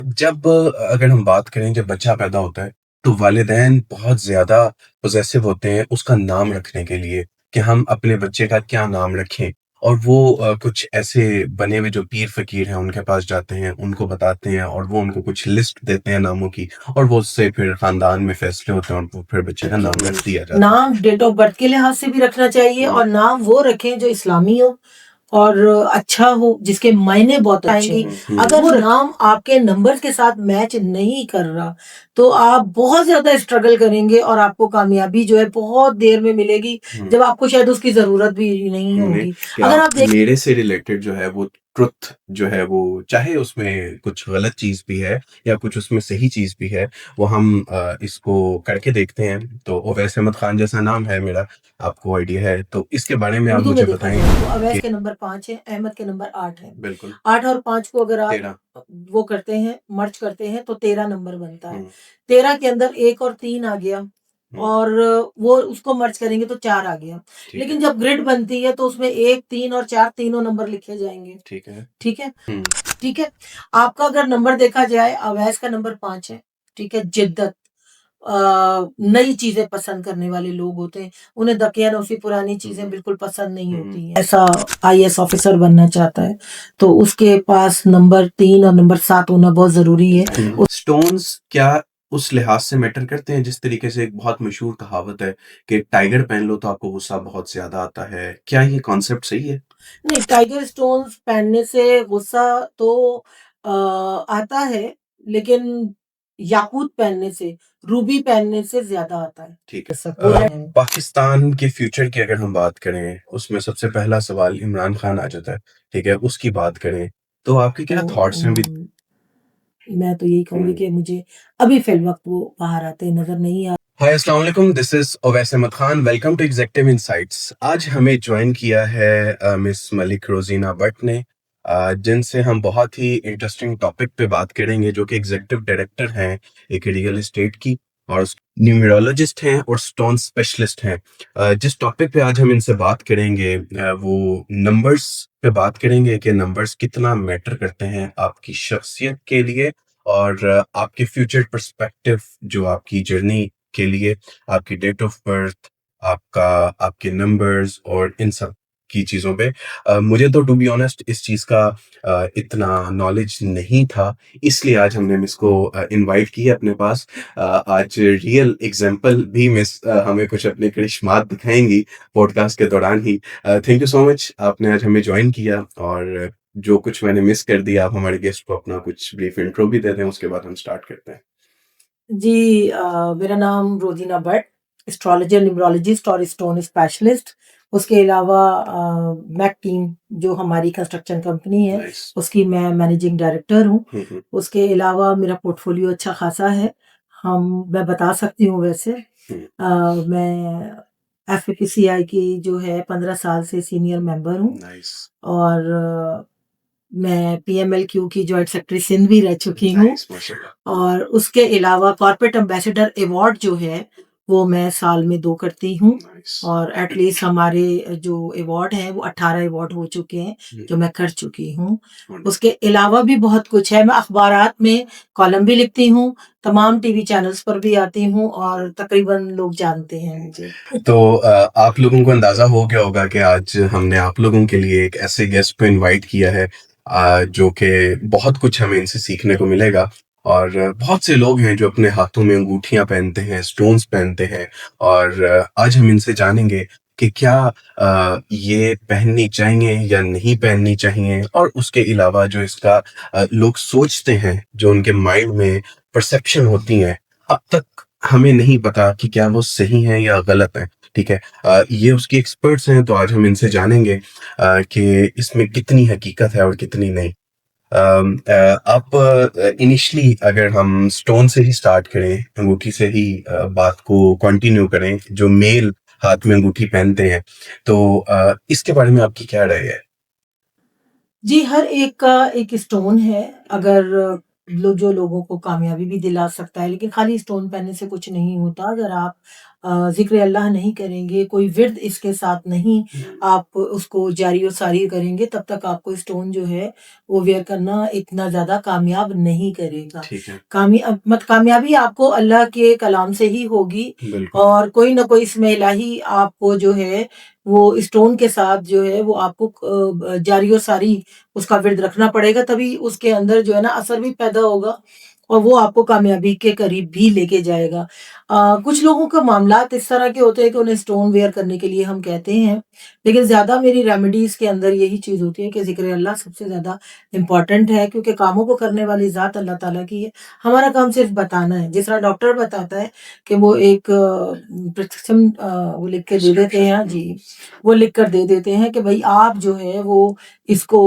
जब अगर हम बात करें जब बच्चा पैदा होता है, तो वालिदैन बहुत ज़्यादा पॉसेसिव होते हैं उसका नाम रखने के लिए, कि हम अपने बच्चे का क्या नाम रखें। और वो कुछ ऐसे बने हुए जो पीर-फ़कीर हैं उनके पास जाते हैं, उनको बताते हैं और वो उनको कुछ लिस्ट देते हैं नामों की और वो उससे फिर ख़ानदान में फ़ैसले होते हैं और वो फिर बच्चे का नाम रख दिया जाता है। नाम डेट ऑफ बर्थ के लिहाज से भी रखना चाहिए हुँ, और नाम वो रखें जो इस्लामी हो और अच्छा हो, जिसके मायने बहुत अच्छे हुँ, आएंगे। हुँ, अगर वो नाम आपके नंबर के साथ मैच नहीं कर रहा, तो आप बहुत ज्यादा स्ट्रगल करेंगे और आपको कामयाबी जो है बहुत देर में मिलेगी, हुँ। जब आपको शायद उसकी जरूरत भी नहीं होंगे होगी। कि अगर आप आप देख मेरे से रिलेटेड जो है वो ट्रुथ जो है वो चाहे उसमें कुछ गलत चीज़ भी है या कुछ उसमें सही चीज़ भी है, वो हम इसको करके देखते हैं। तो ओवैस अहमद खान जैसा नाम है मेरा, आपको आइडिया है, तो इसके बारे में आप उर्दू में मुझे देखा बताएँ जाए तो अवैस कि के नंबर 5 है, अहमद के नंबर 8 है। बिल्कुल 8 और 5 को अगर आप 13। वो करते हैं, मर्ज करते हैं तो 13 नंबर बनता है। हुँ, 13 के अंदर 1 और 3 आ गया हुँ, और वो उसको मर्ज करेंगे तो 4 आ गया। ठीक है, लेकिन जब ग्रिड बनती है तो उसमें 1, 3 और 4 तीनों नंबर लिखे जाएँगे। ठीक है। ठीक है? हुँ, ठीक है? आपका अगर नंबर देखा जाए अवैस का नंबर 5 है। ठीक है? जिद्दत नई चीज़ें पसंद करने वाले लोग होते हैं। उन्हें दकियानूसी पुरानी हुँ, चीज़ें हुँ, बिल्कुल पसंद नहीं हुँ, होती हैं। ऐसा आईएएस ऑफ़िसर बनना चाहता है, तो उसके पास नंबर 3 और नंबर 7 होना बहुत ज़रूरी है। हुँ। स्टोन्स क्या उस लिहाज से मैटर करते हैं जिस तरीके से एक बहुत मशहूर कहावत है कि टाइगर पहन लो तो आपको गुस्सा बहुत ज़्यादा आता है। क्या ये कॉन्सेप्ट सही है? नहीं, टाइगर स्टोन्स पहनने से गुस्सा तो आता है, लेकिन याकूत पहनने से, रूबी पहनने से ज़्यादा आता है। ठीक है। ऐसा वो है। पाकिस्तान के फ्यूचर की अगर हम बात करें, उसमें सबसे पहला सवाल इमरान खान आ जाता है, ठीक है? उसकी बात करें, तो आपके तो क्या थॉट्स हैं अभी? मैं तो यही कहूँगी हुँ। कि मुझे अभी फ़िलवक़्त वो बाहर आते नज़र नहीं आ। हाय अस्सलाम वालेकुम, this is Owais Ahmed Khan, welcome to executive insights. आज हमें जॉइन किया है मिस मलिक रोज़ीना भट्ट ने, जिनसे हम बहुत ही इंटरेस्टिंग टॉपिक पे बात करेंगे, जो कि एग्ज़ीक्यूटिव डायरेक्टर हैं एक रियल एस्टेट की और न्यूमरोलॉजिस्ट हैं और स्टोन स्पेशलिस्ट हैं। जिस टॉपिक पे आज हम इनसे बात करेंगे वो नंबर्स पे बात करेंगे कि नंबर्स कितना मैटर करते हैं आपकी शख्सियत के लिए और आपके फ्यूचर पर्सपेक्टिव जो आपकी जर्नी के लिए, आपकी डेट ऑफ बर्थ, आपका आपके नंबर्स और इन सब की चीज़ों पे मुझे तो टू बी ऑनेस्ट इस चीज़ का इतना नॉलेज नहीं था, इसलिए आज हमने मिस को इनवाइट किया अपने पास। आज रियल एग्ज़ाम्पल भी मिस हमें कुछ अपने करिश्मात दिखाएँगी पॉडकास्ट के दौरान ही। थैंक यू सो मच आपने आज हमें जॉइन किया और जो कुछ मैंने मिस कर दिया, आप हमारे गेस्ट को अपना कुछ ब्रीफ इंट्रो भी दे दें, उसके बाद हम स्टार्ट करते हैं। जी मेरा नाम रोज़ीना भट्ट, एस्ट्रोलॉजर, न्यूमरोलॉजिस्ट और स्टोन स्पेशलिस्ट। उसके अलावा मैक टीम जो हमारी कंस्ट्रक्शन कंपनी है, नाइस। उसकी मैं मैनेजिंग डायरेक्टर हूँ। हुँ, हुँ, उसके अलावा मेरा पोर्टफोलियो अच्छा खासा है। मैं बता सकती हूँ वैसे। हुँ, मैं एफपीसीआई की जो है 15 साल से सीनियर मेंबर हूँ नाइस, और मैं पीएमएलक्यू की जॉइंट सेक्रेटरी सिंध भी रह चुकी हूँ। नाइस माशाल्लाह। और उसके अलावा कॉर्पोरेट एम्बेसडर अवार्ड जो है, वो मैं साल में 2 करती हूँ नाइस। और एट लीस्ट हमारे जो अवार्ड हैं, वो 18 अवार्ड हो चुके हैं, हुँ, जो मैं कर चुकी हूँ। वंडरफुल। उसके अलावा भी बहुत कुछ है, मैं अखबारात में कॉलम भी लिखती हूँ, तमाम टीवी चैनल्स पर भी आती हूँ और तकरीबन लोग जानते हैं मुझे। तो आप लोगों को अंदाज़ा हो गया होगा कि आज हमने आप लोगों के लिए एक ऐसे गेस्ट को इनवाइट किया है जो कि बहुत कुछ हमें इनसे सीखने को मिलेगा और बहुत से लोग हैं जो अपने हाथों में अंगूठियाँ पहनते हैं, स्टोन्स पहनते हैं और आज हम इनसे जानेंगे कि क्या ये पहननी चाहिए या नहीं पहननी चाहिए और उसके अलावा जो इसका लोग सोचते हैं, जो उनके माइंड में परसेप्शन होती हैं, अब तक हमें नहीं पता कि क्या वो सही हैं या गलत हैं, ठीक है? ये उसके एक्सपर्ट्स हैं, तो आज हम इनसे जानेंगे कि इसमें कितनी हकीकत है और कितनी नहीं। आप इनिशियली अगर हम स्टोन से ही स्टार्ट करें, अंगूठी से ही बात को कंटिन्यू करें, जो मेल हाथ में अंगूठी पहनते हैं, तो इसके बारे में आपकी क्या राय है? जी, हर एक का एक स्टोन है, अगर जो लोगों को कामयाबी भी दिला सकता है, लेकिन खाली स्टोन पहनने से कुछ नहीं होता। अगर आप ज़िक्र अल्लाह नहीं करेंगे, कोई विर्द इसके साथ नहीं आप उसको जारी और सारी करेंगे, तब तक आपको स्टोन जो है वो वेयर करना इतना ज़्यादा कामयाब नहीं करेगा। ठीक है। कामयाबी आपको अल्लाह के कलाम से ही होगी बिल्कुल। और कोई ना कोई इसमें इलाही आपको जो है वो स्टोन के साथ जो है वो आपको जारी और सारी उसका विर्द रखना पड़ेगा, तभी उसके अंदर जो है ना असर भी पैदा होगा और वो आपको कामयाबी के करीब भी लेके जाएगा। कुछ लोगों का मामलात इस तरह के होते हैं कि उन्हें स्टोन वेयर करने के लिए हम कहते हैं, लेकिन ज़्यादा मेरी रेमेडीज़ के अंदर यही चीज़ होती है कि ज़िक्र अल्लाह सबसे ज़्यादा इम्पोर्टेंट है, क्योंकि कामों को करने वाली ज़ात अल्लाह ताला की है। हमारा काम सिर्फ़ बताना है। जिस तरह डॉक्टर बताता है कि वो एक प्रिस्क्रिप्शन वो लिख के दे देते हैं, प्रिस्क्रिप्शन। जी, वो लिख कर दे देते हैं कि भई आप जो है वो इसको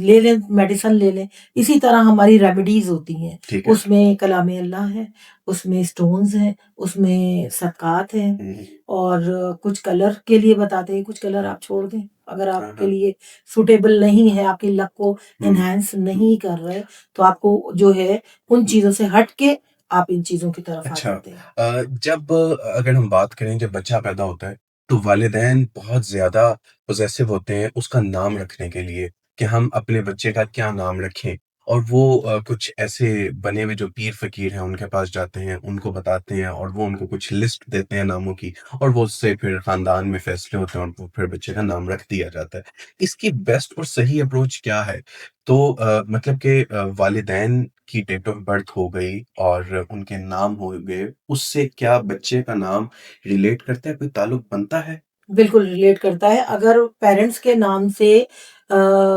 ले लें, मेडिसिन ले लें। इसी तरह हमारी रेमेडीज़ होती हैं। ठीक है। उसमें कलाम अल्लाह है, उसमें स्टोन्स हैं, उसमें सदक़ात हैं हुँ। और कुछ कलर के लिए बताते हैं, कुछ कलर आप छोड़ दें। अगर हाँ, आपके हाँ। लिए सूटेबल नहीं है, आपकी लक को हुँ। एनहांस नहीं कर रहे, तो आपको जो है उन चीज़ों से हट के आप इन चीज़ों की तरफ आ अच्छा, जाते हैं। जब अगर हम बात करें जब बच्चा पैदा होता है, तो वालिदैन बहुत ज़्यादा पॉसेसिव होते हैं उसका नाम रखने के लिए, कि हम अपने बच्चे का क्या नाम रखें? और वो कुछ ऐसे बने हुए जो पीर-फ़कीर हैं उनके पास जाते हैं, उनको बताते हैं और वो उनको कुछ लिस्ट देते हैं नामों की और वो उससे फिर ख़ानदान में फ़ैसले होते हैं और वो फिर बच्चे का नाम रख दिया जाता है। इसकी बेस्ट और सही अप्रोच क्या है? तो मतलब कि वालिदैन की डेट ऑफ बर्थ हो गई और उनके नाम हो गए, उससे क्या बच्चे का नाम रिलेट करता है, कोई ताल्लुक बनता है? बिल्कुल रिलेट करता है। अगर पेरेंट्स के नाम से अ,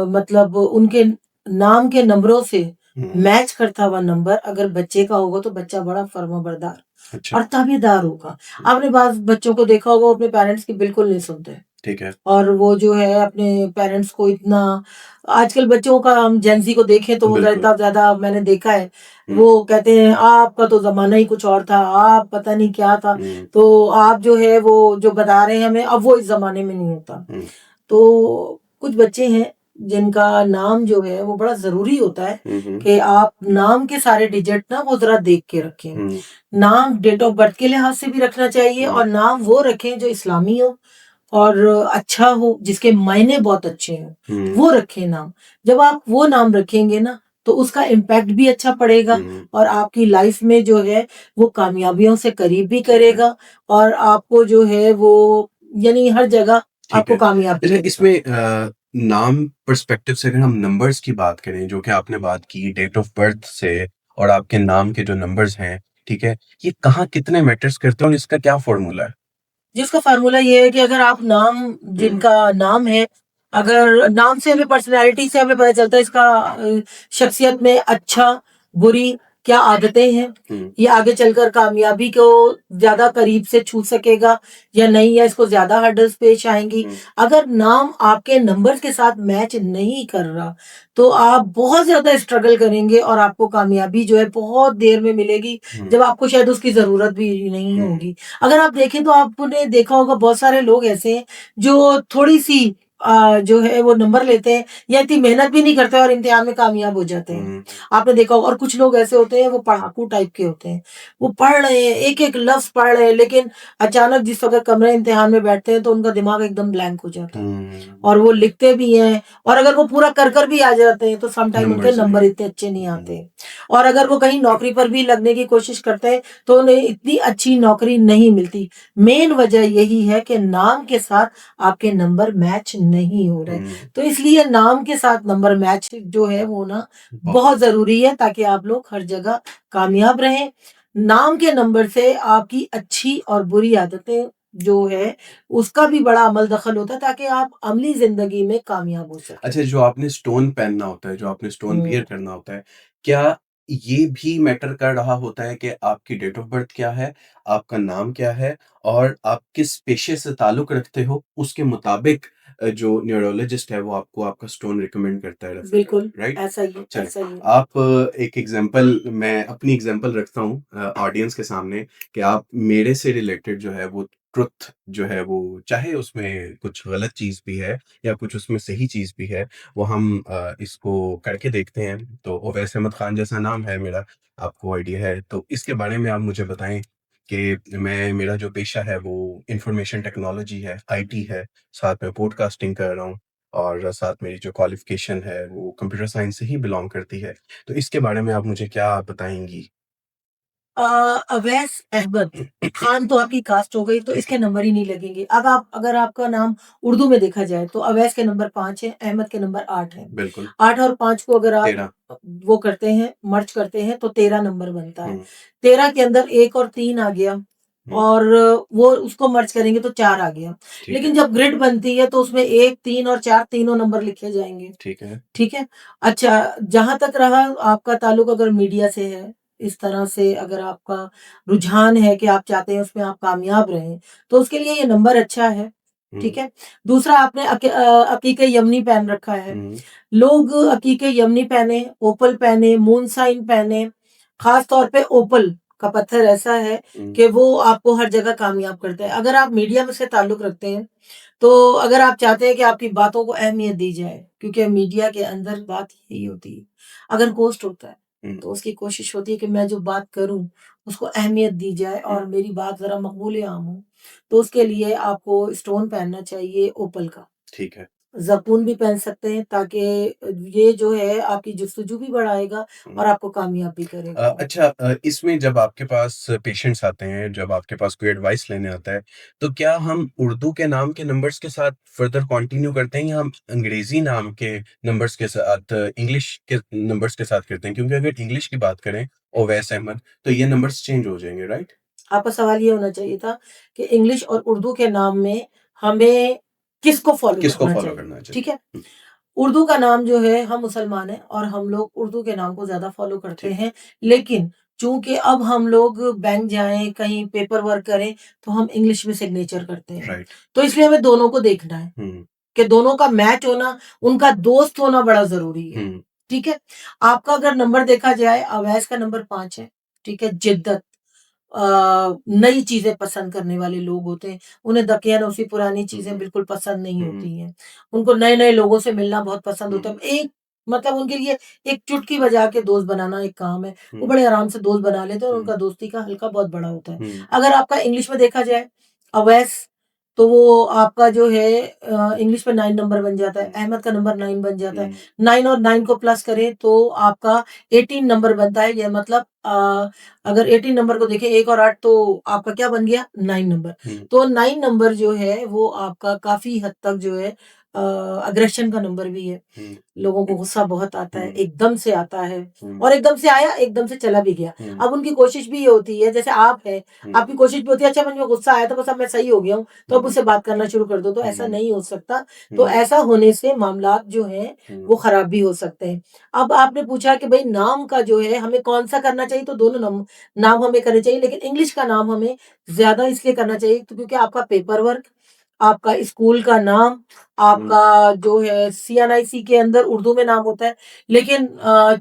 मतलब उनके नाम के नंबरों से हुँ। मैच करता हुआ नंबर अगर बच्चे का होगा तो बच्चा बड़ा फर्माबरदार अच्छा। और ताबेदार होगा। हुँ। आपने बाज़ बच्चों को देखा होगा वो अपने पेरेंट्स की बिल्कुल नहीं सुनते। ठीक है। और वो जो है अपने पेरेंट्स को इतना आजकल बच्चों का हम जेन ज़ी को देखें तो वो बिल्कुल। इतना ज़्यादा मैंने देखा है, हुँ। वो कहते हैं आपका तो ज़माना ही कुछ और था, आप पता नहीं क्या था, हुँ। तो आप जो है वो जो बता रहे हैं हमें अब वो इस ज़माने में नहीं होता। हुँ। तो कुछ बच्चे हैं जिनका नाम जो है वो बड़ा ज़रूरी होता है हुँ, हुँ। कि आप नाम के सारे डिजिट ना वो ज़रा देख के रखें। हुँ। नाम डेट ऑफ बर्थ के लिहाज़ से भी रखना चाहिए हुँ। और नाम वो रखें जो इस्लामी हो और अच्छा हो, जिसके मायने बहुत अच्छे हों, हुँ। वो रखें नाम। जब आप वो नाम रखेंगे ना, तो उसका इम्पैक्ट भी अच्छा पड़ेगा हुँ। और आपकी लाइफ़ में जो है, वो कामयाबियों से करीब भी ठीक है। करेगा और आपको जो है वो यानी हर जगह ठीक आपको है। कामयाबी अच्छा, करेगा। इसमें नाम पर्सपेक्टिव से अगर हम नंबर्स की बात करें, जो कि आपने बात की डेट ऑफ बर्थ से और आपके नाम के जो नंबर्स हैं, ठीक है? ये कहाँ कितने मैटर्स करते हैं और इसका क्या फ़ॉर्मूला है? जिसका फ़ॉर्मूला ये है कि अगर आप नाम हुँ। जिनका नाम है, अगर नाम से हमें पर्सनैलिटी से हमें पता चलता है इसका शख्सियत में अच्छा, बुरी क्या आदतें हैं, हुँ। ये आगे चलकर कामयाबी को ज़्यादा करीब से छू सकेगा या नहीं या इसको ज़्यादा हर्डल्स पेश आएँगी। हुँ। अगर नाम आपके नंबर्स के साथ मैच नहीं कर रहा, तो आप बहुत ज़्यादा स्ट्रगल करेंगे और आपको कामयाबी जो है बहुत देर में मिलेगी, हुँ। जब आपको शायद उसकी ज़रूरत भी नहीं हुँ। होगी। अगर आप देखें तो आपने देखा होगा बहुत सारे लोग ऐसे हैं जो थोड़ी-सी जो है वो नंबर लेते हैं या इतनी मेहनत भी नहीं करते और इम्तिहान में कामयाब हो जाते हैं। हुँ। आपने देखा होगा और कुछ लोग ऐसे होते हैं वो पढ़ाकू टाइप के होते हैं। वो पढ़ रहे हैं, एक-एक लफ्ज़ पढ़ रहे हैं लेकिन अचानक जिस वक़्त कमरे इम्तिहान में बैठते हैं तो उनका दिमाग एकदम ब्लैंक हो जाता है। हुँ। और वो लिखते भी हैं और अगर वो पूरा कर भी आ जाते हैं तो सम टाइम उनके नंबर्स नहीं। नंबर इतने अच्छे नहीं हुँ। आते। और अगर वो कहीं नौकरी पर भी लगने की कोशिश करते हैं तो उन्हें इतनी अच्छी नौकरी नहीं मिलती। मेन वजह यही है कि नाम के साथ आपके नंबर मैच नहीं हो रहे। हुँ। तो इसलिए नाम के साथ नंबर मैच जो है वो ना बहुत। बहुत ज़रूरी है ताकि आप लोग हर जगह कामयाब रहें। नाम के नंबर से आपकी अच्छी और बुरी आदतें जो है उसका भी बड़ा अमल दखल होता है ताकि आप अमली ज़िंदगी में कामयाब हो सकें। अच्छा, जो आपने स्टोन पहनना होता है, जो आपने स्टोन वियर हुँ। करना होता है, क्या ये भी मैटर कर रहा होता है कि आपकी डेट ऑफ बर्थ क्या है, आपका नाम क्या है और आप किस पेशे से ताल्लुक़ रखते हो, उसके मुताबिक जो न्यूरोलॉजिस्ट है, वो आपको आपका स्टोन रिकमेंड करता है रेफ़र बिल्कुल, करता है, राइट? ऐसा ही है, चलें, ऐसा ही है। आप एक एग्ज़ाम्पल मैं अपनी एग्ज़ाम्पल रखता हूँ ऑडियंस के सामने कि आप मेरे से रिलेटेड जो है वो ट्रुथ जो है वो चाहे उसमें कुछ गलत चीज़ भी है या कुछ उसमें सही चीज़ भी है, वो हम इसको करके देखते हैं। तो ओवैस अहमद खान जैसा नाम है मेरा, आपको आइडिया है, तो इसके बारे में आप मुझे बताएँ? कि मेरा जो पेशा है वो इन्फॉर्मेशन टेक्नोलॉजी है, आईटी है, साथ में पॉडकास्टिंग कर रहा हूँ और साथ मेरी जो क्वालिफ़िकेशन है वो कंप्यूटर साइंस से ही बिलॉन्ग करती है। तो इसके बारे में आप मुझे क्या बताएँगी? अ, अवैस अहमद खान तो आपकी कास्ट हो गई, तो ठीक है, इसके नंबर ही नहीं लगेंगे। अब आप अगर आपका नाम उर्दू में देखा जाए तो अवैस के नंबर 5 है, अहमद के नंबर 8 है। बिल्कुल, 8 और 5 को अगर आप 13। वो करते हैं, मर्ज करते हैं तो 13 नंबर बनता है। हुँ, 13 के अंदर 1 और 3 आ गया हुँ, और वो उसको मर्ज करेंगे तो 4 आ गया। ठीक लेकिन है, जब ग्रिड बनती है तो उसमें 1, 3 और 4 तीनों नंबर लिखे जाएँगे। ठीक है। ठीक है? अच्छा, जहाँ तक रहा आपका ताल्लुक अगर मीडिया से है, इस तरह से अगर आपका रुझान है कि आप चाहते हैं उसमें आप कामयाब रहें, तो उसके लिए ये नंबर अच्छा है, हुँ, ठीक है? दूसरा आपने अकीके यमनी पहन रखा है। हुँ, लोग अकीके यमनी पहने, ओपल पहने, मून साइन पहने, ख़ास तौर पे ओपल का पत्थर ऐसा है हुँ, कि वो आपको हर जगह कामयाब करता है। अगर आप मीडिया में से ताल्लुक रखते हैं तो अगर आप चाहते हैं कि आपकी बातों को अहमियत दी जाए, क्योंकि मीडिया के अंदर बात यही होती है। अगर होस्ट होता है, हुँ, तो उसकी कोशिश होती है कि मैं जो बात करूँ, उसको अहमियत दी जाए हुँ, और मेरी बात ज़रा मकबूल-ए-आम हो। तो उसके लिए आपको स्टोन पहनना चाहिए ओपल का। ठीक है। ज़रकून भी पहन सकते हैं ताकि ये जो है आपकी जुस्तजू भी बढ़ाएगा हुँ। और आपको कामयाब भी करेगा। अच्छा, इसमें जब आपके पास पेशेंट्स आते हैं, जब आपके पास कोई एडवाइस लेने आता है, तो क्या हम उर्दू के नाम के नंबर्स के साथ फर्दर कंटिन्यू करते हैं या हम अंग्रेज़ी नाम के नंबर्स के साथ इंग्लिश के नंबर्स के साथ करते हैं? क्योंकि अगर इंग्लिश की बात करें, ओवैस अहमद, तो ये नंबर्स चेंज हो जाएँगे, राइट? आपका सवाल ये होना चाहिए था कि इंग्लिश और उर्दू के नाम में हमें किसको फ़ॉलो किसको करना फ़ॉलो चाहिए, करना चाहिए? ठीक है? हुँ, उर्दू का नाम जो है हम मुसलमान हैं और हम लोग उर्दू के नाम को ज़्यादा फ़ॉलो करते ठीक, हैं। लेकिन चूँकि अब हम लोग बैंक जाएँ, कहीं पेपर वर्क करें, तो हम इंग्लिश में सिग्नेचर करते हैं। राइट। तो इसलिए हमें दोनों को देखना है हुँ, कि दोनों का मैच होना, उनका दोस्त होना बड़ा ज़रूरी है। हुँ, ठीक है? आपका अगर नंबर देखा जाए, अवैस का नंबर 5 है, ठीक है? जिद्दत नई चीज़ें पसंद करने वाले लोग होते हैं। उन्हें दकियानूसी पुरानी हुँ, चीज़ें बिल्कुल पसंद नहीं हुँ, होती हैं। उनको नए-नए लोगों से मिलना बहुत पसंद होता हुँ, है। एक मतलब उनके लिए एक चुटकी बजा के दोस्त बनाना एक काम है। वो हुँ, बड़े आराम से दोस्त बना लेते हैं और हुँ, उनका दोस्ती का हल्का बहुत बड़ा होता है। हुँ, अगर आपका इंग्लिश में देखा जाए अवैस, तो वो आपका जो है इंग्लिश में 9 नंबर बन जाता है। हुँ, अहमद का नंबर 9 बन जाता है। हुँ, 9 और 9 को प्लस करें तो आपका 18 नंबर बनता है। ये मतलब अगर 18 नंबर को देखें 1 और 8 तो आपका क्या बन गया 9 नंबर। हुँ, तो 9 नंबर जो है वो आपका काफ़ी हद तक जो है अग्रेशन का नंबर भी है। हुँ, लोगों को गुस्सा बहुत आता है, हुँ, एकदम से आता है हुँ, और एकदम से आया, एकदम से चला भी गया। हुँ, अब उनकी कोशिश भी ये होती है जैसे आप हैं, हुँ, आपकी कोशिश भी होती है अच्छा मुझे गुस्सा आया था बस अब मैं सही हो गया हूँ, तो अब हुँ, मुझसे बात करना शुरू कर दो, तो ऐसा हुँ, नहीं हो सकता। तो हुँ, ऐसा होने से मामलात जो हैं हुँ, वो खराब भी हो सकते हैं। अब आपने पूछा कि भई नाम का जो है हमें कौन-सा करना चाहिए तो दोनों नाम हमें करने चाहिए लेकिन इंग्लिश का नाम हमें ज़्यादा इसलिए करना चाहिए तो क्योंकि आपका पेपर वर्क, आपका स्कूल का नाम, हुँ, आपका जो है सीएनआईसी के अंदर उर्दू में नाम होता है। लेकिन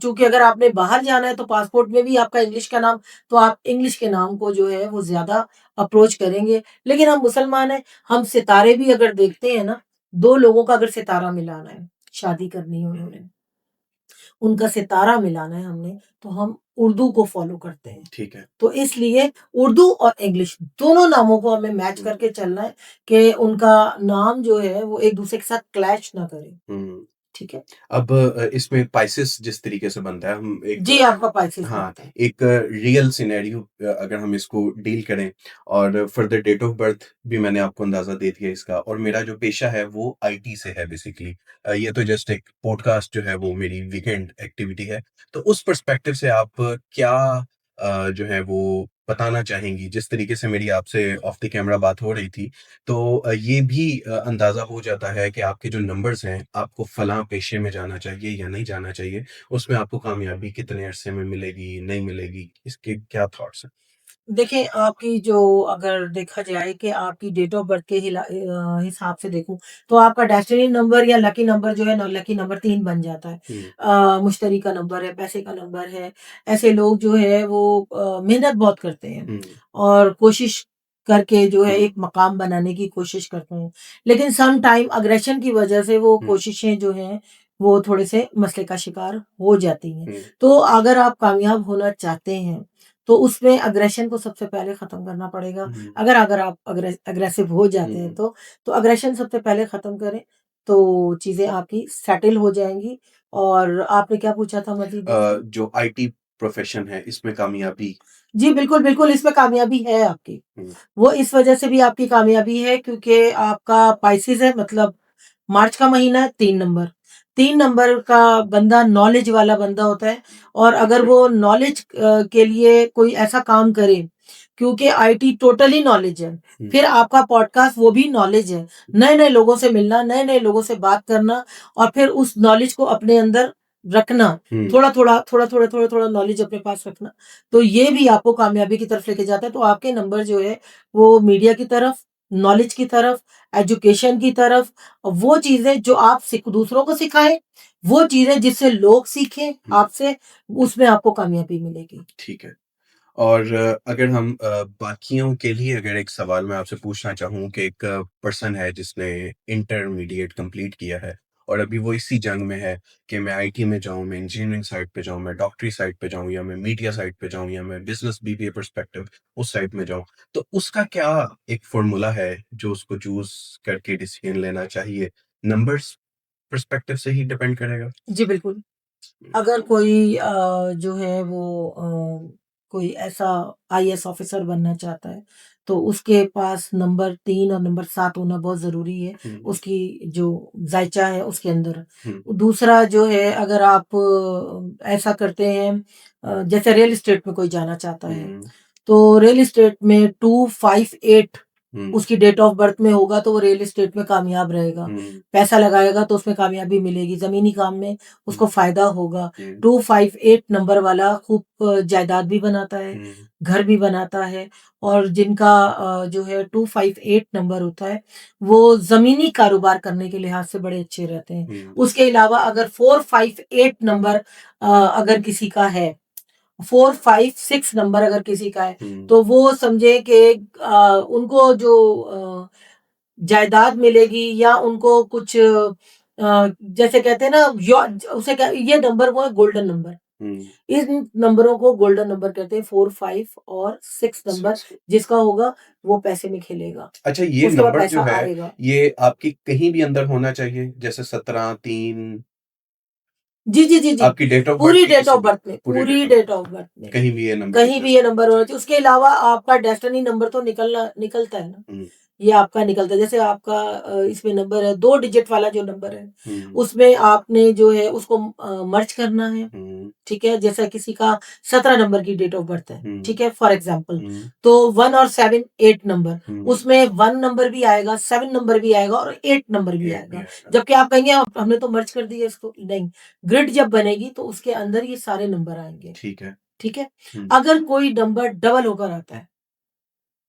चूँकि अगर आपने बाहर जाना है तो पासपोर्ट में भी आपका इंग्लिश का नाम, तो आप इंग्लिश के नाम को जो है वो ज़्यादा अप्रोच करेंगे। लेकिन हम मुसलमान हैं, हम सितारे भी अगर देखते हैं ना, 2 लोगों का अगर सितारा मिलाना है, शादी करनी है उन्होंने, उनका सितारा मिलाना है हमने, तो हम उर्दू को फ़ॉलो करते हैं। ठीक है। तो इसलिए उर्दू और इंग्लिश दोनों नामों को हमें मैच हुँ, करके चलना है कि उनका नाम जो है वो एक-दूसरे के साथ क्लैश ना करे। हुँ। ठीक है? अब इसमें स्पाइसेस जिस तरीके से बनता है, हम एक जी, आपका पाइसेस हाँ, बनता है। एक रियल सिनेरियो अगर हम इसको डील करें और फर्दर डेट ऑफ बर्थ भी मैंने आपको अंदाज़ा दे दिया इसका, और मेरा जो पेशा है वो आईटी से है बेसिकली। ये तो जस्ट एक पॉडकास्ट जो है वो मेरी वीकेंड एक्टिविटी है। तो उस पर्सपेक्टिव से आप क्या जो है वो बताना चाहेंगी? जिस तरीके से मेरी आपसे ऑफ द कैमरा बात हो रही थी, तो ये भी अंदाज़ा हो जाता है कि आपके जो नंबर्स हैं, आपको फलाँ पेशे में जाना चाहिए या नहीं जाना चाहिए। उसमें आपको कामयाबी कितने अरसे में मिलेगी, नहीं मिलेगी, इसके क्या थॉट्स हैं? देखिए, आपकी जो अगर देखा जाए कि आपकी डेट ऑफ बर्थ के हिसाब से देखूँ, तो आपका डेस्टिनी नंबर या लकी नंबर जो है ना, लकी नंबर 3 बन जाता है। हुँ, मुश्तरी का नंबर है, पैसे का नंबर है। ऐसे लोग जो है वो मेहनत बहुत करते हैं हुँ, और कोशिश करके जो है हुँ, एक मकाम बनाने की कोशिश करते हैं। लेकिन सम टाइम अग्रेशन की वजह से वो हुँ, कोशिशें जो हैं, वो थोड़े-से मसले का शिकार हो जाती हैं। हुँ, तो अगर आप कामयाब होना चाहते हैं तो उसमें अग्रेशन को सबसे पहले खत्म करना पड़ेगा। हुँ, अगर आप अग्रेसिव हो जाते हैं हुँ। तो अग्रेशन सबसे पहले खत्म करें, तो चीज़ें आपकी सेटल हो जाएँगी। और आपने क्या पूछा था मज़ीद इसमें? जो आईटी प्रोफ़ेशन है, इसमें कामयाबी। जी, बिल्कुल, बिल्कुल, इसमें कामयाबी है आपकी। हुँ, वो इस वजह से भी आपकी कामयाबी है क्योंकि आपका पाइसेज़ है, मतलब मार्च का महीना है, 3 नंबर। 3 नंबर का बंदा नॉलेज वाला बंदा होता है। और अगर वो नॉलेज के लिए कोई ऐसा काम करे, क्योंकि आईटी टोटली नॉलेज है। हुँ, फिर आपका पॉडकास्ट वो भी नॉलेज है। नए-नए लोगों से मिलना, नए-नए लोगों से बात करना और फिर उस नॉलेज को अपने अंदर रखना। हुँ, थोड़ा-थोड़ा, थोड़ा-थोड़ा, थोड़ा-थोड़ा नॉलेज अपने पास रखना। तो ये भी आपको कामयाबी की तरफ लेके जाता है। तो आपके नंबर जो है वो मीडिया की तरफ, नॉलेज की तरफ, एजुकेशन की तरफ, वो चीज़ें जो आप दूसरों को सिखाएँ, वो चीज़ें जिससे लोग सीखें हुँ, आपसे, उसमें आपको कामयाबी मिलेगी। ठीक है। और अगर हम बाकियों के लिए अगर एक सवाल मैं आपसे पूछना चाहूँ कि एक पर्सन है जिसने इंटरमीडिएट कंप्लीट किया है और अभी वो इसी जंग में है कि मैं आईटी में जाऊँ, मैं इंजीनियरिंग साइड पे जाऊँ, मैं डॉक्टरी साइड पे जाऊँ या मैं मीडिया साइड पे जाऊँ या मैं बिज़नेस बीबीए पर्सपेक्टिव उस साइड में जाऊँ। तो उसका क्या एक फ़ॉर्मूला है जो उसको चूज़ करके डिसीज़न लेना चाहिए? नंबर्स पर्सपेक्टिव से ही डिपेंड करेगा? जी, बिल्कुल। अगर कोई जो है वो कोई ऐसा आईएएस ऑफिसर बनना चाहता है, तो उसके पास नंबर 3 और नंबर 7 होना बहुत ज़रूरी है, हुँ, उसकी जो ज़ायचा है उसके अंदर। हुँ, दूसरा जो है, अगर आप ऐसा करते हैं, जैसे रियल एस्टेट में कोई जाना चाहता है, हुँ, तो रियल एस्टेट में 258 हुँ, उसकी डेट ऑफ बर्थ में होगा तो वो रियल एस्टेट में कामयाब रहेगा। हुँ, पैसा लगाएगा तो उसमें कामयाबी मिलेगी, ज़मीनी काम में हुँ, उसको फ़ायदा होगा। हुँ, 258 नंबर वाला खूब जायदाद भी बनाता है, हुँ, घर भी बनाता है। और जिनका जो है 258 नंबर होता है, वो ज़मीनी कारोबार करने के लिहाज़ से बड़े अच्छे रहते हैं। हुँ, उसके अलावा अगर 458 नंबर अगर किसी का है, 456 नंबर अगर किसी का है, हुँ। तो वो समझे कि उनको जो जायदाद मिलेगी या उनको कुछ जैसे कहते हैं ना, उसे क्या, ये नंबर वो है गोल्डन नंबर। हुँ, इन नंबरों को गोल्डन नंबर कहते हैं, 4, 5 और 6 नंबर। 6 जिसका होगा वो पैसे में खेलेगा, अच्छा ये उसके बाद नंबर जो पैसा है, आएगा। ये आपकी कहीं भी अंदर होना चाहिए? जैसे 17, 3 जी, जी, जी, जी। आपकी डेट ऑफ बर्थ पूरी की डेट किसी ऑफ भी बर्थ में, पूरी पूरी date of date birth of birth में। कहीं भी ये नंबर कहीं भी ये एग्ज़िस्ट नंबर होना चाहिए। उसके अलावा आपका डेस्टिनी नंबर तो निकलता है ना। हुँ, ये आपका निकलता है। जैसे आपका इसमें नंबर है 2 डिजिट वाला जो नंबर है, हुँ, उसमें आपने जो है उसको मर्ज करना है। हुँ, ठीक है? जैसा किसी का 17 नंबर की डेट ऑफ बर्थ है, हुँ, ठीक है? फॉर एग्ज़ाम्पल, हुँ, तो 1 और 7 8 नंबर, हुँ, उसमें 1 नंबर भी आएगा, 7 नंबर भी आएगा और 8 नंबर भी 8 भी आएगा। आएगा। जबकि आप कहेंगे हमने तो मर्ज कर दिया इसको, नहीं, ग्रिड जब बनेगी तो उसके अंदर ये सारे नंबर आएँगे, ठीक है। ठीक है? हुँ, अगर कोई नंबर डबल होकर आता है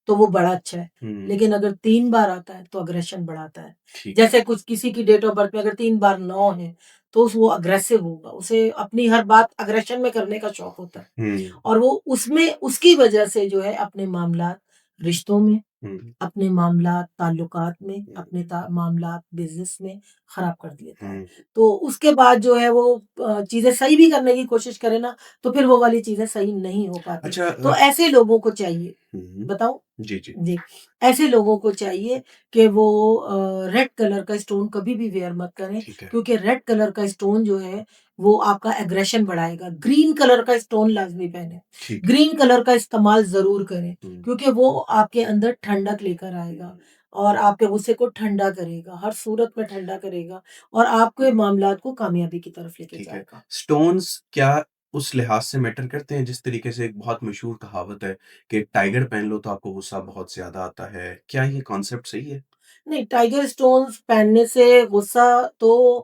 तो वो बड़ा अच्छा है। हुँ, लेकिन अगर 3 बार आता है तो अग्रेशन बढ़ाता है। ठीक है। जैसे कुछ किसी की डेट ऑफ बर्थ में अगर 3 बार 9 है, तो वो अग्रेसिव होगा। उसे अपनी हर बात अग्रेशन में करने का शौक होता है। हुँ, और वो उसमें उसकी वजह से जो है अपने मामलात रिश्तों में, हुँ, अपने मामलात ताल्लुकात में, हुँ, अपने मामलात बिज़नेस में खराब कर देता है। हुँ। तो उसके बाद जो है वो चीज़ें सही भी करने की कोशिश करे ना, तो फिर वो वाली चीज़ें सही नहीं हो पाती। अच्छा तो ऐसे लोगों को चाहिए, हुँ, बताऊँ? जी, जी, जी, ऐसे लोगों को चाहिए कि वो रेड कलर का स्टोन कभी भी वियर मत करें, ठीक है, क्योंकि रेड कलर का स्टोन जो है वो आपका एग्रेशन बढ़ाएगा। ग्रीन कलर का स्टोन लाज़मी पहनें। ठीक है। ग्रीन कलर का इस्तेमाल ज़रूर करें, हुँ, क्योंकि वो आपके अंदर ठंडक लेकर आएगा और आपके गुस्से को ठंडा करेगा, हर सूरत में ठंडा करेगा और आपके मामलात को कामयाबी की तरफ लेके ठीक है। जाएगा। स्टोन्स क्या उस लिहाज से मैटर करते हैं जिस तरीके से एक बहुत मशहूर कहावत है कि टाइगर पहन लो तो आपको गुस्सा बहुत ज़्यादा आता है। क्या ये कॉन्सेप्ट सही है? नहीं, टाइगर स्टोन्स पहनने से गुस्सा तो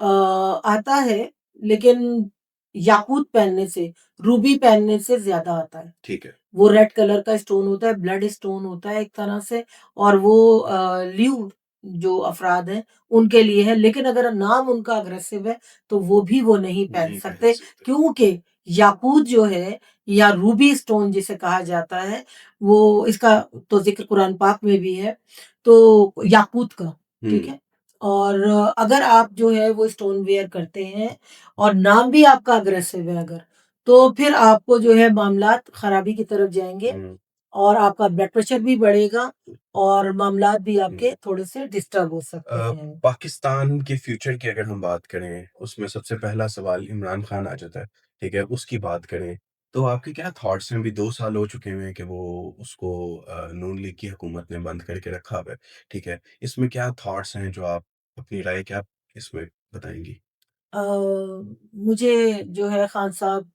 आता है, लेकिन याकूत पहनने से, रूबी पहनने से ज़्यादा आता है। ठीक है। वो रेड कलर का स्टोन होता है, ब्लड स्टोन होता है एक तरह से। और वो ल्यू जो अफ़राद हैं, उनके लिए है। लेकिन अगर नाम उनका अग्रेसिव है, तो वो भी वो नहीं पहन नहीं पहन सकते, सकते। क्योंकि याकूत जो है या रूबी स्टोन जिसे कहा जाता है, वो इसका तो ज़िक्र कुरान पाक में भी है, तो याकूत का, ठीक हुँ, है? और अगर आप जो है वो स्टोन वियर करते हैं और नाम भी आपका अग्रेसिव है अगर, तो फिर आपको जो है मामलात खराबी की तरफ जाएँगे हुँ। और आपका ब्लड प्रेशर भी बढ़ेगा और मामलात भी हुँ। आपके थोड़े-से डिस्टर्ब हो सकते अ, हैं। पाकिस्तान के फ्यूचर की अगर हम बात करें, उसमें सबसे पहला सवाल इमरान खान आ जाता है, ठीक है? उसकी बात करें, तो आपके क्या थॉट्स हैं? अभी 2 साल हो चुके हैं कि वो उसको नून लीग की हुकूमत ने बंद करके रखा हुआ है, ठीक है? इसमें क्या थॉट्स हैं जो आप अपनी राय क्या इसमें बताएँगी? अ, मुझे जो है खान साहब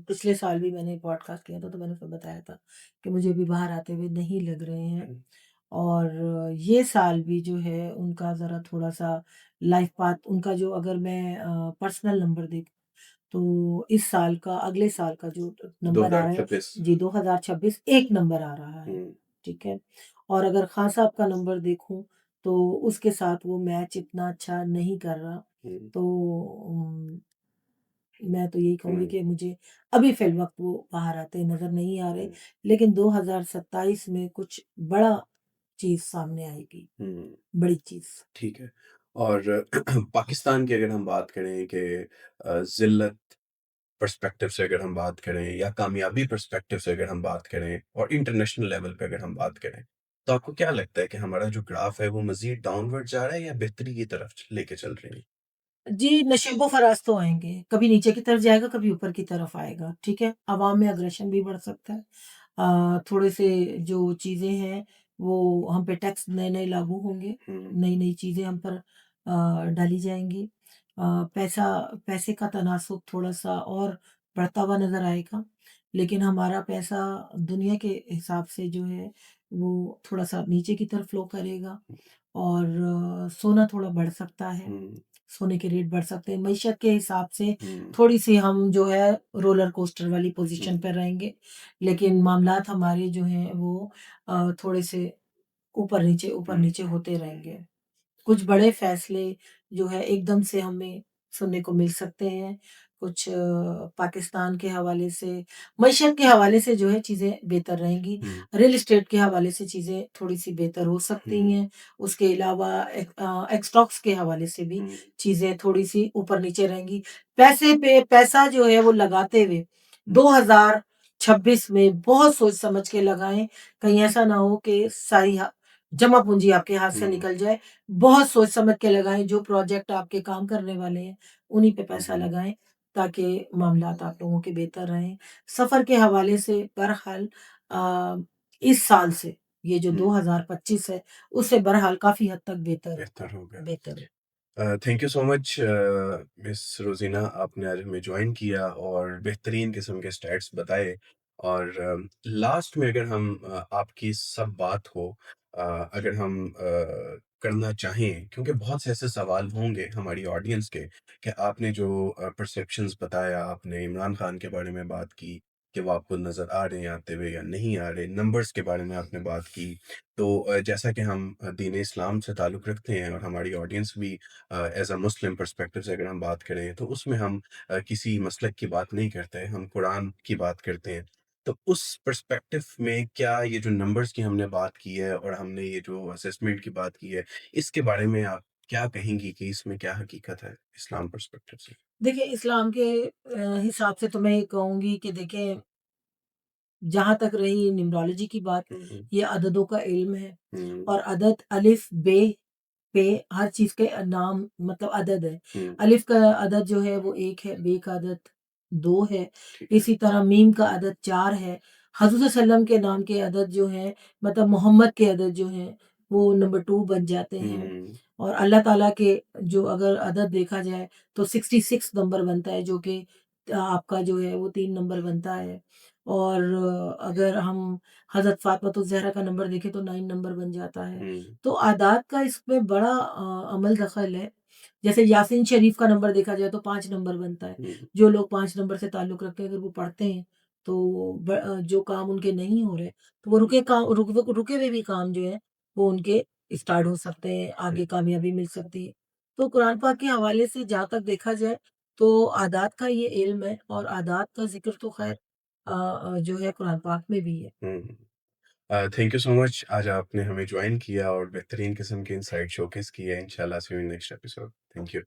पिछले साल भी मैंने पॉडकास्ट किया था, तो मैंने उसमें बताया था कि मुझे अभी बाहर आते हुए नहीं लग रहे हैं हुँ, और ये साल भी जो है उनका ज़रा थोड़ा-सा लाइफ़ पाथ उनका जो अगर मैं पर्सनल नंबर देखूँ, तो इस साल का अगले साल का जो नंबर आ रहा है 2026। जी, 2026 एक नंबर आ रहा है, हुँ, ठीक है? और अगर खान साहब का नंबर देखूँ, तो उसके साथ वो मैच इतना अच्छा नहीं कर रहा। हुँ, तो मैं तो यही कहूँगी हुँ, कि मुझे अभी फ़िलवक़्त वो बाहर आते नज़र नहीं आ रहे, हुँ, लेकिन 2027 में कुछ बड़ा चीज़ सामने आएगी, हुँ। बड़ी चीज़। ठीक है। और पाकिस्तान की अगर हम बात करें कि ज़िल्लत पर्सपेक्टिव से अगर हम बात करें या कामयाबी पर्सपेक्टिव से अगर हम बात करें और इंटरनेशनल लेवल पे अगर हम बात करें, तो आपको क्या लगता है कि हमारा जो ग्राफ है वो मज़ीद डाउनवर्ड जा रहा है या बेहतरी की तरफ लेके चल रही है? जी, नशेबो-फ़राज़ तो आएँगे, कभी नीचे की तरफ जाएगा, कभी ऊपर की तरफ आएगा, ठीक है? अवाम में एग्रेशन भी बढ़ सकता है। थोड़े से जो चीज़ें हैं, वो हम पे टैक्स नए-नए लागू होंगे, हुँ, नई-नई चीज़ें हम पर डाली जाएँगी। पैसा पैसे का तनासुब थोड़ा-सा और बढ़ता हुआ नज़र आएगा, लेकिन हमारा पैसा दुनिया के हिसाब से जो है, वो थोड़ा-सा नीचे की तरफ फ़्लो करेगा और सोना थोड़ा बढ़ सकता है। हुँ, सोने के रेट बढ़ सकते हैं। मईशत के हिसाब से हुँ, थोड़ी-सी हम जो है रोलर कोस्टर वाली हुँ, पोज़ीशन पे रहेंगे, लेकिन मामलात हमारे जो हैं वो थोड़े से हुँ, ऊपर-नीचे होते रहेंगे। कुछ बड़े फ़ैसले जो है एकदम से हमें सुनने को मिल सकते हैं। कुछ पाकिस्तान के हवाले से मईशत के हवाले से जो है चीज़ें बेहतर रहेंगी। हुँ, रियल एस्टेट के हवाले से चीज़ें थोड़ी-सी बेहतर हो सकती हुँ, हैं। उसके अलावा स्टॉक्स के हवाले से भी हुँ, चीज़ें थोड़ी-सी ऊपर-नीचे रहेंगी। पैसे पे पैसा जो है वो लगाते हुए हुँ, 2026 में बहुत सोच समझ के लगाएँ। कहीं ऐसा ना हो कि सारी जमा पूँजी आपके हाथ से हुँ, निकल जाए। बहुत सोच समझ के लगाएँ, जो प्रोजेक्ट आपके काम करने वाले हैं, उन्हीं पे पैसा हुँ, लगाएँ, ताकि मामलात आप लोगों के बेहतर रहें। सफ़र के हवाले से बहरहाल अ, इस साल से ये जो हुँ, 2025 है, उससे बहरहाल काफ़ी हद तक बेहतर हो गया। बेहतर है। Thank you so much miss Rozina आपने आज हमें जॉइन किया और बेहतरीन किस्म के स्टैट्स बताए और लास्ट में अगर हम आपकी सब बात को अगर हम करना चाहें क्योंकि बहुत से ऐसे सवाल होंगे हमारी ऑडियंस के कि आपने जो परसेप्शंस बताया आपने इमरान खान के बारे में बात की कि वो आपको नज़र आ रहे हैं आते हुए या नहीं आ रहे नंबर्स के बारे में आपने बात की तो जैसा कि हम दीन इस्लाम से ताल्लुक़ रखते हैं और हमारी ऑडियंस भी एज़ अ मुस्लिम पर्सपेक्टिव से अगर हम बात करें तो उसमें हम किसी मसलक की बात नहीं करते हैं, हम कुरान की बात करते हैं। तो उस पर्सपेक्टिव में क्या ये जो नंबर्स की हमने बात की है और हमने ये जो असेसमेंट की बात की है, इसके बारे में आप क्या कहेंगी कि इसमें क्या हकीकत है इस्लाम पर्सपेक्टिव से? देखिए, इस्लाम के हिसाब से तो मैं ये कहूँगी कि देखिए, जहाँ तक रही न्यूमरोलॉजी की बात, हुँ, ये अददों का इल्म है हुँ, और अदद अलिफ, बे पे हर चीज़ के नाम मतलब अदद है। हुँ, अलिफ का अदद जो है वो 1 है, बे का अदद 2 है, ठीक है। इसी तरह मीम का अदद 4 है। हज़रत सल्लम के नाम के अदद जो हैं मतलब मोहम्मद के अदद जो हैं वो नंबर 2 बन जाते हैं हुँ, और अल्लाह ताला के जो अगर अदद देखा जाए तो 66 नंबर बनता है जो कि आपका जो है वो 3 नंबर बनता है और अगर हम हज़रत फ़ातिमा ज़हरा का नंबर देखें तो 9 नंबर बन जाता है। हुँ, तो आदात का इसमें बड़ा अमल दखल है। जैसे यासीन शरीफ का नंबर देखा जाए तो 5 नंबर बनता है। हुँ, जो लोग 5 नंबर से ताल्लुक़ रखते हैं अगर वो पढ़ते हैं तो जो काम उनके नहीं हो रहे तो वो रुके हुए भी काम जो है वो उनके स्टार्ट हो सकते हैं, हुँ, आगे कामयाबी मिल सकती है। तो कुरान पाक के हवाले से जहाँ तक देखा जाए तो आदात का ये इल्म है और आदात का ज़िक्र तो ख़ैर जो है कुरान पाक में भी है। हुँ। थैंक यू सो मच आज आपने हमें जॉइन किया और बेहतरीन किस्म के इनसाइट शोकेस किए। इंशाल्लाह see you in next episode. Thank you.